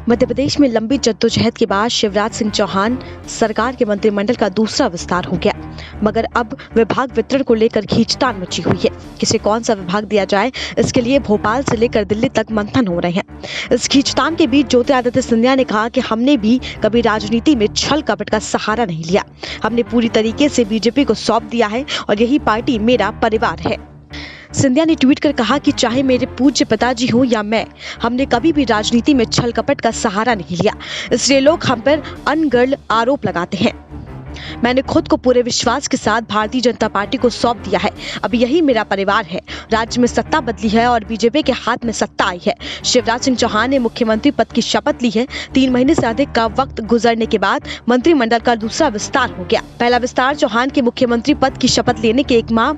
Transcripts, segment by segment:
मध्य प्रदेश में लंबी जद्दोजहद के बाद शिवराज सिंह चौहान सरकार के मंत्रिमंडल का दूसरा विस्तार हो गया, मगर अब विभाग वितरण को लेकर खींचतान मची हुई है। किसे कौन सा विभाग दिया जाए, इसके लिए भोपाल से लेकर दिल्ली तक मंथन हो रहे हैं। इस खींचतान के बीच ज्योतिरादित्य सिंधिया ने कहा कि हमने भी कभी राजनीति में छल कपट का सहारा नहीं लिया। हमने पूरी तरीके से बीजेपी को सौंप दिया है और यही पार्टी मेरा परिवार है। सिंधिया ने ट्वीट कर कहा कि चाहे मेरे पूज्य पिताजी हों या मैं, हमने कभी भी राजनीति में छल कपट का सहारा नहीं लिया, इसलिए लोग हम पर अनगढ़ आरोप लगाते हैं। मैंने खुद को पूरे विश्वास के साथ भारतीय जनता पार्टी को सौंप दिया है। अब यही मेरा परिवार है। राज्य में सत्ता बदली है और बीजेपी के हाथ में सत्ता आई है। शिवराज सिंह चौहान ने मुख्यमंत्री पद की शपथ ली है। 3 महीने से अधिक का वक्त गुजरने के बाद मंत्रिमंडल का दूसरा विस्तार हो गया। पहला विस्तार चौहान के मुख्यमंत्री पद की शपथ लेने के 1 माह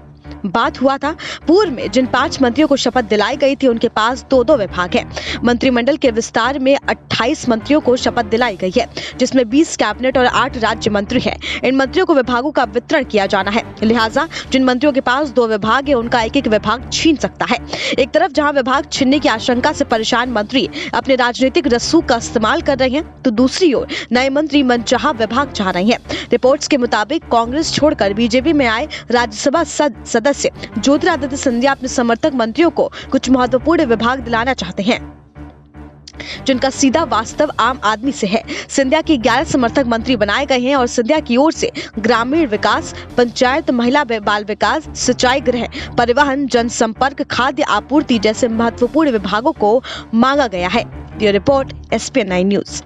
बात हुआ था। पूर्व में जिन 5 मंत्रियों को शपथ दिलाई गई थी, उनके पास 2-2 विभाग हैं। मंत्रिमंडल के विस्तार में 28 मंत्रियों को शपथ दिलाई गई है, जिसमें 20 कैबिनेट और 8 राज्य मंत्री हैं। इन मंत्रियों को विभागों का वितरण किया जाना है, लिहाजा जिन मंत्रियों के पास 2 विभाग है, उनका एक विभाग छीन सकता है। एक तरफ जहां विभाग छीनने की आशंका से परेशान मंत्री अपने राजनीतिक रसूख का इस्तेमाल कर रहे हैं, तो दूसरी ओर नए मंत्री मनचाहा विभाग चाह रहे हैं। रिपोर्ट्स के मुताबिक कांग्रेस छोड़कर बीजेपी में आए राज्यसभा सदस्य ज्योतिरादित्य सिंधिया अपने समर्थक मंत्रियों को कुछ महत्वपूर्ण विभाग दिलाना चाहते हैं, जिनका सीधा वास्तव आम आदमी से है। सिंधिया के 11 समर्थक मंत्री बनाए गए हैं और सिंधिया की ओर से ग्रामीण विकास, पंचायत, महिला बाल विकास, सिंचाई, गृह, परिवहन, जनसंपर्क, खाद्य आपूर्ति जैसे महत्वपूर्ण विभागों को मांगा गया है। ये रिपोर्ट SPN9 न्यूज।